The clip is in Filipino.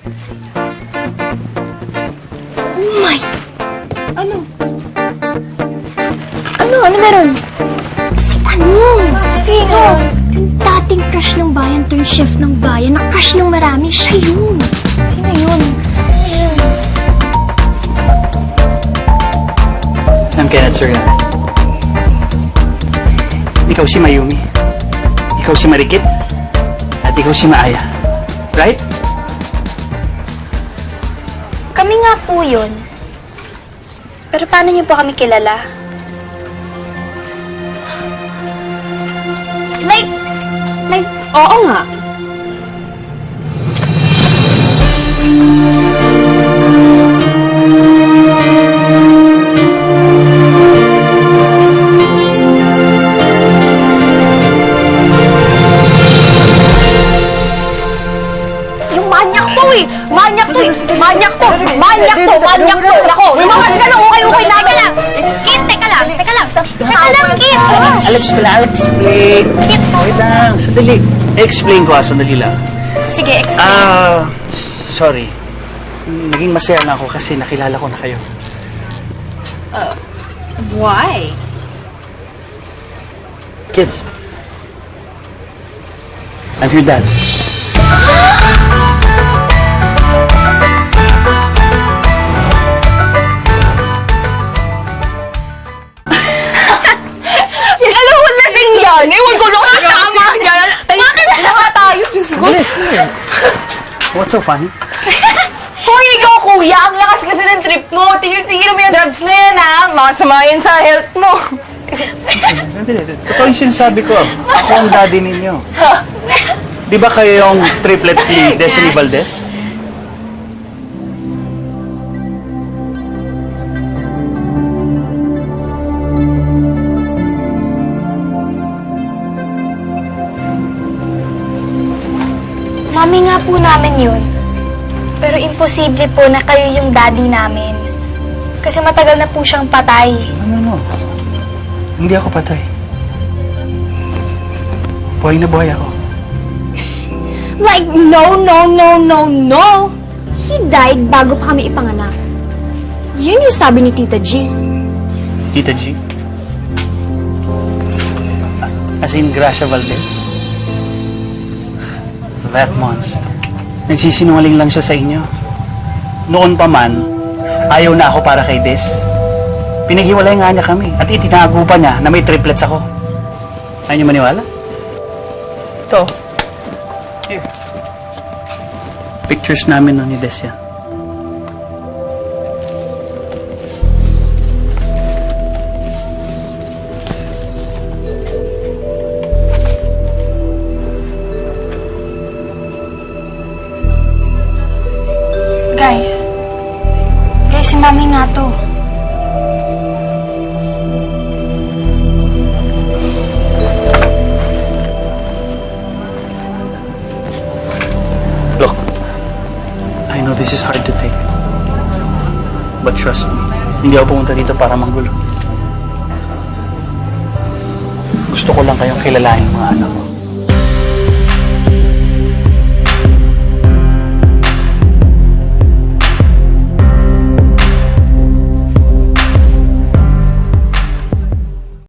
Oh my! Ano? Ano meron? Si ano? Sino? Yung dating crush ng bayan turned chef ng bayan na crush ng marami. Siya yun. Sino yun? I'm Kenneth Soriano. Ikaw si Mayumi. Ikaw si Marikit. At ikaw si Maaya. Right? Kami nga po yun. Pero paano niyo po kami kilala? Like, oo nga. Yung manyak to eh! Manyak to eh! Manyak to! Manyak to! Manyak to! Nako! Lumakas ka na! Okay na! Teka lang! Kit! Teka lang! Teka lang! Teka lang, Kit! I'll explain. Kit! Wait lang, sandali. Explain ko sandali lang. Sige, explain. Sorry. Naging masaya na ako kasi nakilala ko na kayo. Why? Kids. I'm your dad. Alam mo na sing yan! Ewan ko lang sa tama! Bakit na nga tayo? Bilis. What's so funny? Hoy, ikaw kuya! Ang lakas kasi ng trip mo! Tigil-tigil mo yung drugs na yan ha! Masama yan sa health mo! Totoo yung sinasabi ko. Ako ang daddy ninyo. Di ba kayo yung triplets ni Destiny Valdez? Mami nga po namin yun. Pero imposible po na kayo yung daddy namin. Kasi matagal na po siyang patay. No. Hindi ako patay. Buhay na buhay ako. Like, no! He died bago pa kami ipanganak. Yun yung sabi ni Tita G. Tita G? As in, Gracia Valdez? That monster. Nagsisinungaling lang siya sa inyo. Noon pa man, ayaw na ako para kay Des. Pinaghiwalay nga niya kami at itinago pa niya na may triplets ako. Ayaw niyo maniwala? Ito. Here. Pictures namin ni Des yan. Guys, si Mami nga to. Look, I know this is hard to take. But trust me, hindi ako pumunta dito para manggulo. Gusto ko lang kayong kilalanin mga anak ko.